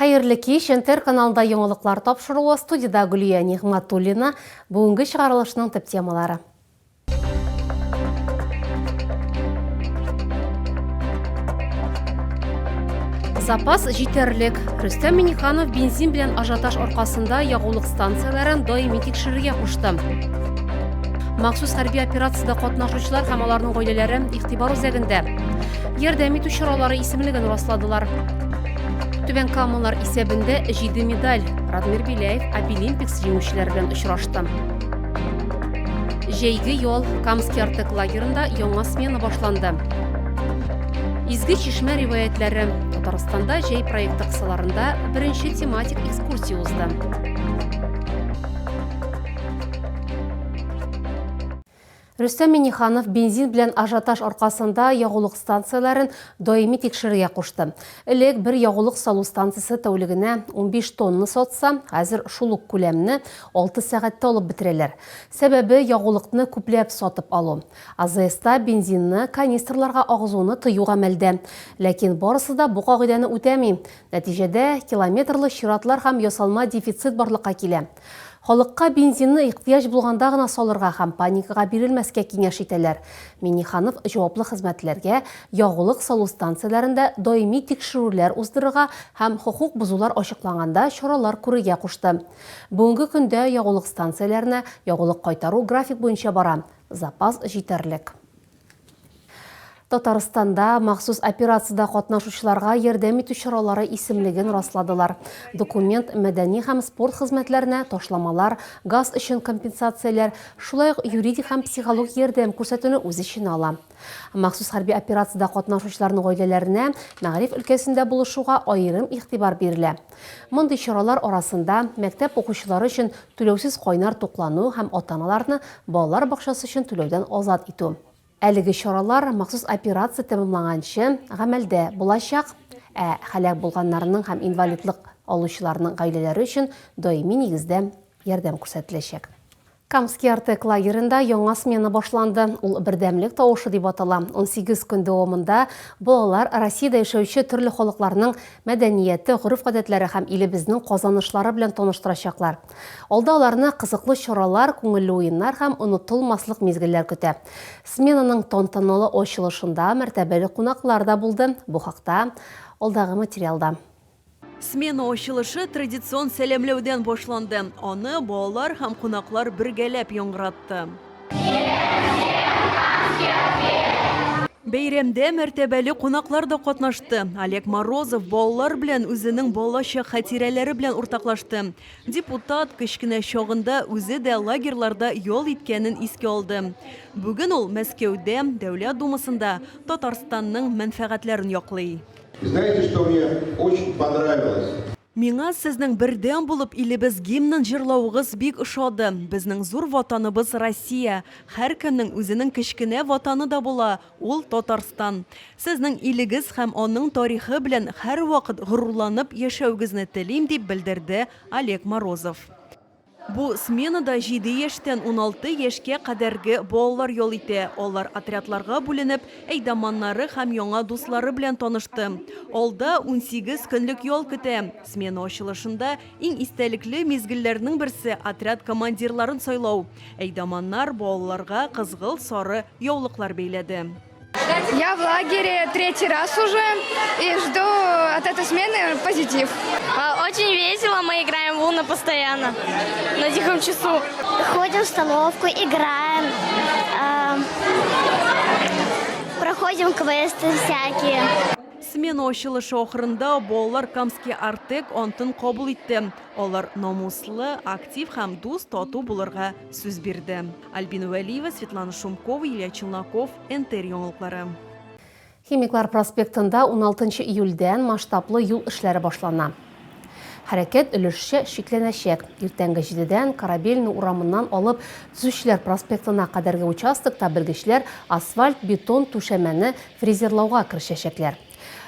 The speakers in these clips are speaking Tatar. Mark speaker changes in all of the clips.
Speaker 1: Хайырлы кеш, Ентер каналында яңалыклар тапшыруы, студияда Гүлия Нигматуллина, бүгінгі шығарылышының төп темалары. Запас жетерлік. Рүстем Минниханов бензин белән ажиотаж аркасында ягулык станцияларын даими тикшерүгә кушты. Махсус хәрби операцияда катнашучылар һәм аларның гаиләләре игътибар үзәгендә. Ярдәм итү чаралары исемлеген расладылар. Түбән Камалар исәбендә 7 медаль. Радмир Биляев Обилимпикс җиңүчеләре белән очрашты. Җәйге ял Камский Артек лагерында яңа смена башланды. Изге чишмә риваятләре. Татарстанда җәй проекты кысаларында беренче тематик экскурсия узды. Рүстем Минниханов бензин белән ажиотаж аркасында ягулык станцияларын даими тикшерүгә кушты. Элек бер ягулык салу станциясе тәүлегенә 15 тонна сатса, хәзер шул ук күләмне 6 сәгатьтә алып бетерәләр. Сәбәбе ягулыкны күпләп сатып алу. АЗСта бензинны канистрларга агызуны тыю гамәлдә. Ләкин барысы да бу кагыйдәне үтәми. Нәтиҗәдә километрлы чиратлар һәм ясалма дефицит барлыкка килә. Халыкка бензинны ихтыяҗ булганда гына салырга һәм паникага бирелмәскә киңәш итәләр. Минниханов җаваплы хезмәтләргә ягулык салу станцияләрендә даими тикшерүләр уздырырга һәм хокук бузулар ачыкланганда чаралар күрергә кушты. Бүгенге көндә ягулык станцияләренә ягулык кайтару график буенча бара. Запас җитәрлек. Татарстанда махсус операцияда катнашучыларга ярдәм итү чаралары исемлеген расладылар. Документ мәдәни һәм спорт хезмәтләренә ташламалар, газ өчен компенсацияләр, шулай ук юридик һәм психологик ярдәм күрсәтүне үз иченә ала. Махсус хәрби операцияда катнашучыларның гаиләләренә мәгъриф өлкәсендә булышуга аерым игътибар бирелә. Мондый чаралар арасында мәктәп укучылары өчен түләүсез кайнар туклану һәм ата-аналарны балалар бакчасы өчен түләүдән азат итү. Әлеге чаралар махсус операция тәмамланганчы гамәлдә булачак, һәлак булганнарның һәм инвалидлык алучыларның гаиләләре өчен даими нигездә ярдәм күрсәтеләчәк. Камский Артек лагерында яңа смена башланды. Ул бердәмлек тавышы дип атала. 18 көн дәвамында балалар Россиядә яшәүче төрле халыкларның мәдәнияте, гореф-гадәтләре һәм илебезнең казанышлары белән таныштырачаклар. Алда аларны кызыклы чаралар, күңелле уеннар һәм онытылмаслык мизгелләр көтә. Сменаның тантаналы ачылышында мәртәбәле кунаклар да булды. Бу хакта алдагы материалда.
Speaker 2: Смена ачылышы традицион сәламләүдән башланды. Аны балалар һәм кунаклар бергәләп яңгыратты. Бәйрәмдә мәртәбәле кунаклар да катнашты. Олег Морозов балалар белән үзенең балачак хатирәләре белән уртаклашты. Депутат кечкенә чагында үзе дә лагерьларда ял иткәнен искә алды. Бүген ул Мәскәүдә Дәүләт Думасында Татарстанның мәнфәгатьләрен яклый.
Speaker 3: Знаете, что мне очень понравилось?
Speaker 2: Миңа сезнең бердәм булып илебез гимнын җырлавыгыз бик ошады. Безнең зур ватаныбыз Россия. Һәр кемнең үзенең кечкенә ватаны да була, ул Татарстан. Сезнең илегез һәм аның тарихы белән һәр вакыт горурланып яшәүгезне телим, дип белдерде Олег Морозов. Бу сменада 7 яшьтән 16 яшькә кадәрге балалар ял итә. Алар отрядларга бүленеп, әйдәманнары һәм яңа дуслары белән танышты. Алда 18 көнлек ял көтә. Смена ачылышында иң истәлекле мизгелләрнең берсе отряд командирларын сайлау. Әйдәманнар балаларга кызгыл сары яулыклар бәйләде.
Speaker 4: Я в лагере 3-й раз уже и жду от этой смены позитив.
Speaker 5: Очень весело, мы играем в Уно постоянно, на тихом часу.
Speaker 6: Ходим в столовку, играем, проходим квесты всякие.
Speaker 2: Смена ачылышы ахырында балалар Камский Артек антын кабул итте. Алар намуслы, актив һәм дус тату булырга сүз бирде. Альбина Вәлиева, Светлана Шумкова, Илья Челноков, НТР яңалыклары.
Speaker 1: Химиклар проспектында 16 июльдән масштаблы юл эшләре башлана. Хәрәкәт өлешчә шикләнәчәк. Иртәнге 7дән Корабельный урамыннан алып Төзүчеләр проспектына кадәрге участокта белгечләр асфальт, бетон түшәмәне фрезерлауга кирешәчәкләр.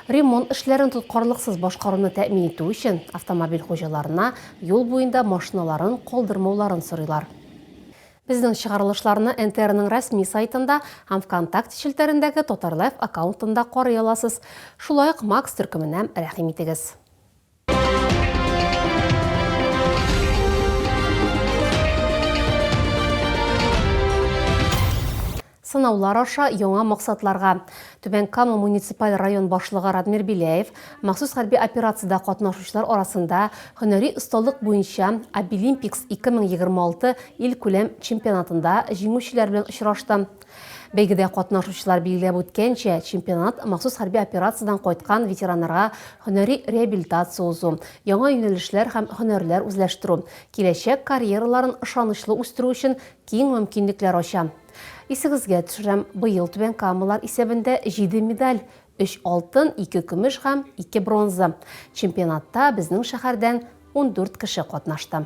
Speaker 1: Ремонт эшләрен тоткарлыксыз башкаруны тәэмин итү өчен автомобиль хуҗаларына юл буенда машиналарын калдырмауларын сорыйлар. Безнең чыгарылышларны НТРның рәсми сайтында һәм ВКонтакте шелтәрендәге Татарлайф аккаунтында карый аласыз. Шулай ук Макс төркеменә рәхим итегез. Сынаулар аша яңа максатларга. Түбән Кама муниципаль район башлыгы Радмир Биләев махсус хәрби операцияда катнашучылар арасында һөнәри осталык буенча Обилимпикс 2026 ил күләм чемпионатында җиңүчеләр белән очрашты. Бәйгедә катнашучылар билгеләп үткәнчә, чемпионат махсус хәрби операциядан кайткан ветераннарга һөнәри реабилитация узу, яңа юнәлешләр һәм һөнәрләр үзләштерү, киләчәк карьераларын ышанычлы үстерү өчен киң мөмкинлекләр ача. Исегезгә төшерәм, быел Түбән Камалар исәбендә 7 медаль, 3 алтын, 2 көмеш һәм 2 бронза. Чемпионатта безнең шәһәрдән 14 кеше катнашты.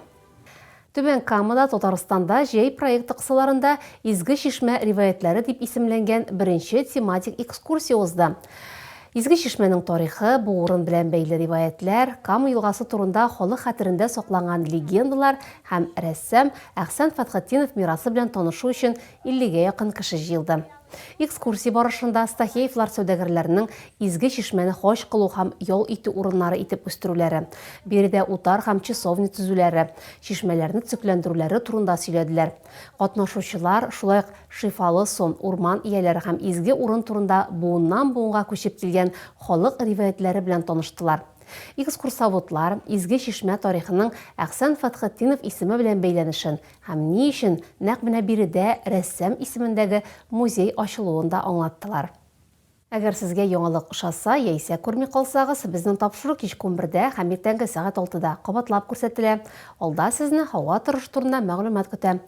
Speaker 1: Түбән Камада Татарстанда җәй проекты кысаларында Изге Чишмә риваятләре дип исемләнгән беренче тематик экскурсия узды. Изге Чишмәнең тарихы, бу урын белән бәйле риваятләр, Кама елгасы турында халык хәтерендә сакланган легендалар һәм рәссам Әхсән Фәтхетдинов мирасы белән танышу өчен 50-гә якын кеше җыелды. Экскурсия барышында Стахеевлар сәүдәгәрләренең Изге Чишмәне хаҗ кылу һәм ял итү урыннары итеп үстерүләре, биредә утар һәм часовня төзүләре, чишмәләрне төзекләндерүләре турында сөйләделәр. Катнашучылар шулай ук шифалы сон, урман ияләре һәм изге урын турында буыннан буынга күчеп килгән халык риваятләре белән таныштылар. Экскурсоводлар Изге Чишмә тарихының Әхсән Фәтхетдинов исеме белән бәйләнешен һәм ни өчен нәкъ менә биредә рәссам исемендәге музей ачылуын да аңлаттылар. Әгәр сезгә яңалык ошаса, яисә күрми калсагыз, безнең тапшыру кичке 11-дә һәм иртәнге сәгать 6-да кабатлап күрсәтелә. Алда сезне һава торышы турында мәгълүмат көтә.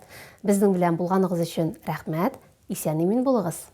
Speaker 1: Безнең белән булганыгыз өчен рәхмәт, исән-имин булыгыз.